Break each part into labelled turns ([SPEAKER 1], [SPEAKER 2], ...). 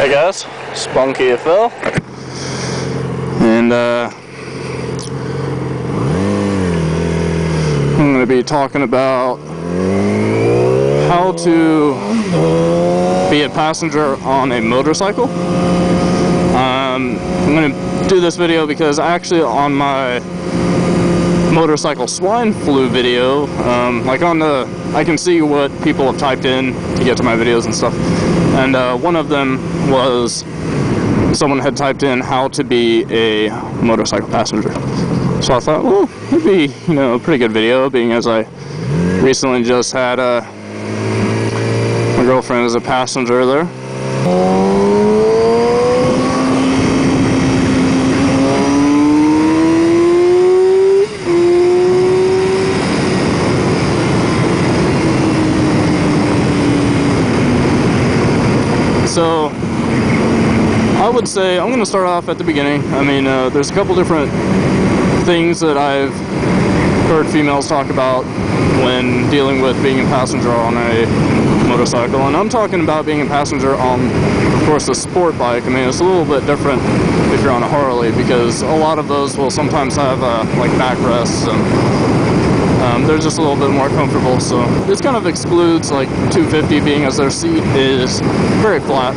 [SPEAKER 1] Hey guys, Spunky FL, and I'm going to be talking about how to be a passenger on a motorcycle. I'm going to do this video because actually on my motorcycle swine flu video, I can see what people have typed in to get to my videos and stuff, and one of them was someone had typed in how to be a motorcycle passenger. So I thought, well, it'd be, a pretty good video, being as I recently just had my girlfriend as a passenger there. So I would say I'm going to start off at the beginning. I mean, there's a couple different things that I've heard females talk about when dealing with being a passenger on a motorcycle, and I'm talking about being a passenger on, of course, a sport bike. I mean, it's a little bit different if you're on a Harley, because a lot of those will sometimes have like backrests, and they're just a little bit more comfortable. So this kind of excludes like 250, being as their seat is very flat.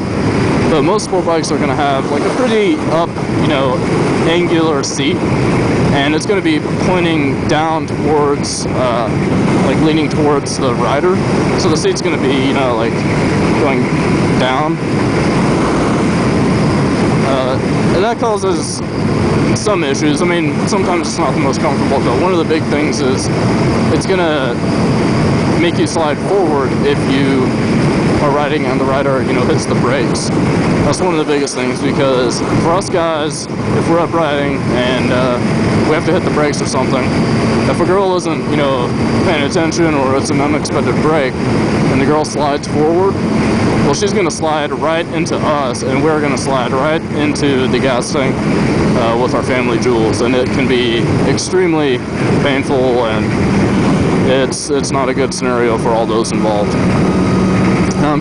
[SPEAKER 1] But most sport bikes are going to have like a pretty up, angular seat, and it's going to be pointing down towards, like leaning towards the rider. So the seat's going to be, like going down. And that causes some issues. I mean, sometimes it's not the most comfortable, but one of the big things is it's going to make you slide forward if you are riding and the rider, hits the brakes. That's one of the biggest things, because for us guys, if we're up riding and we have to hit the brakes or something, if a girl isn't, paying attention, or it's an unexpected brake and the girl slides forward, well, she's going to slide right into us, and we're going to slide right into the gas tank with our family jewels, and it can be extremely painful, and it's not a good scenario for all those involved.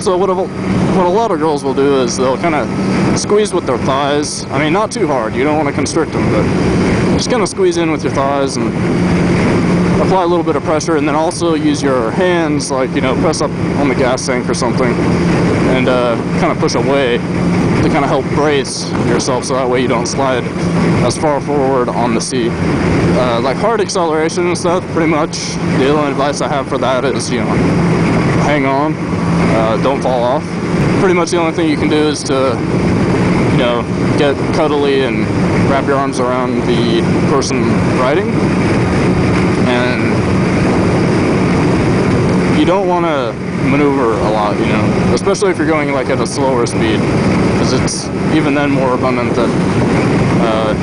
[SPEAKER 1] So what a lot of girls will do is they'll kind of squeeze with their thighs. I mean, not too hard, you don't want to constrict them, but just kind of squeeze in with your thighs and apply a little bit of pressure, and then also use your hands, like, press up on the gas tank or something, and kind of push away to kind of help brace yourself, so that way you don't slide as far forward on the seat. Like hard acceleration and stuff, pretty much the only advice I have for that is, hang on, don't fall off. Pretty much the only thing you can do is to, get cuddly and wrap your arms around the person riding. And you don't want to maneuver a lot, especially if you're going like at a slower speed, because it's even then more abundant that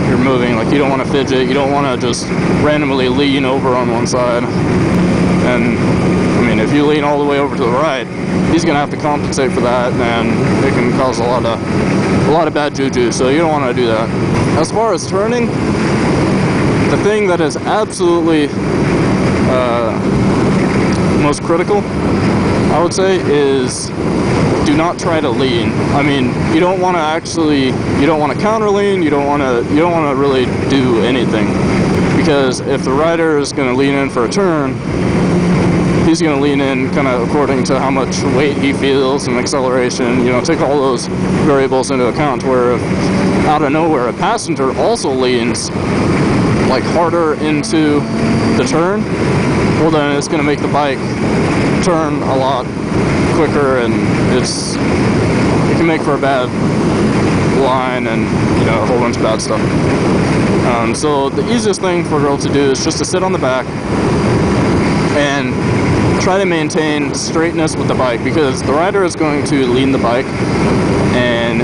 [SPEAKER 1] you're moving. Like, you don't want to fidget, you don't want to just randomly lean over on one side. And I mean, if you lean all the way over to the right, he's gonna have to compensate for that, and it can cause a lot of bad juju, so you don't want to do that. As far as turning, the thing that is absolutely most critical, I would say, is do not try to lean. I mean, you don't want to counter lean, you don't want to really do anything, because if the rider is going to lean in for a turn, he's going to lean in kind of according to how much weight he feels and acceleration, take all those variables into account, where if out of nowhere a passenger also leans like harder into the turn, well, then it's going to make the bike turn a lot quicker, and it can make for a bad line and a whole bunch of bad stuff. So the easiest thing for a girl to do is just to sit on the back and try to maintain straightness with the bike, because the rider is going to lean the bike, and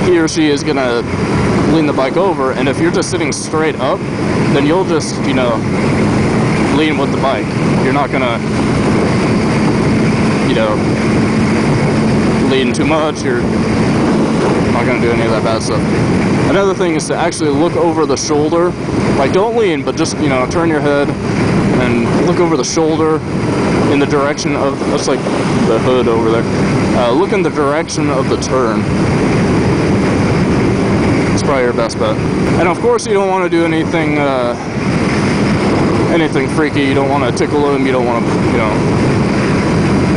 [SPEAKER 1] he or she is going to lean the bike over, and if you're just sitting straight up, then you'll just, lean with the bike. You're not going to, lean too much, you're not going to do any of that bad stuff. Another thing is to actually look over the shoulder. Like, don't lean, but just, turn your head and look over the shoulder in the direction of, that's like the hood over there. Look in the direction of the turn. probably your best bet. And of course, you don't want to do anything anything freaky. You don't want to tickle them. You don't want to, you know,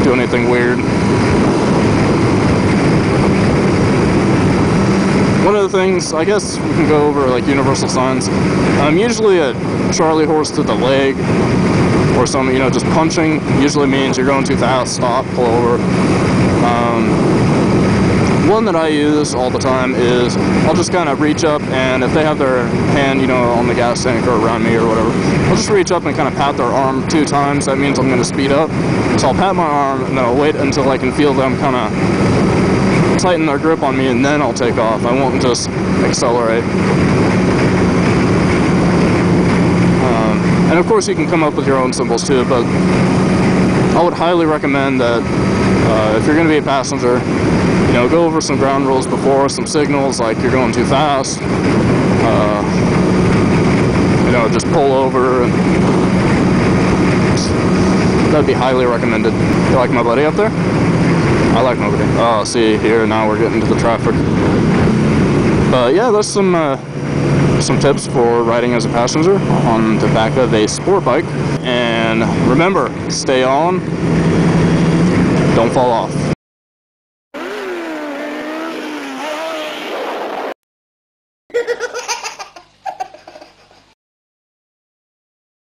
[SPEAKER 1] do anything weird. One of the things, I guess we can go over like universal signs. Usually a Charlie horse to the leg, or some, you know, just punching usually means you're going too fast. Stop, pull over. One that I use all the time is I'll just kind of reach up, and if they have their hand, you know, on the gas tank or around me or whatever, I'll just reach up and kind of pat their arm 2 times. That means I'm going to speed up. So I'll pat my arm, and then I'll wait until I can feel them kind of tighten their grip on me, and then I'll take off. I won't just accelerate. And of course you can come up with your own symbols too, but I would highly recommend that if you're going to be a passenger, you know, go over some ground rules before, some signals like you're going too fast, you know, just pull over. That'd be highly recommended. You like my buddy up there? I like my buddy. Oh, see here, now we're getting to the traffic. But yeah, there's some tips for riding as a passenger on the back of a sport bike. And remember, stay on, don't fall off.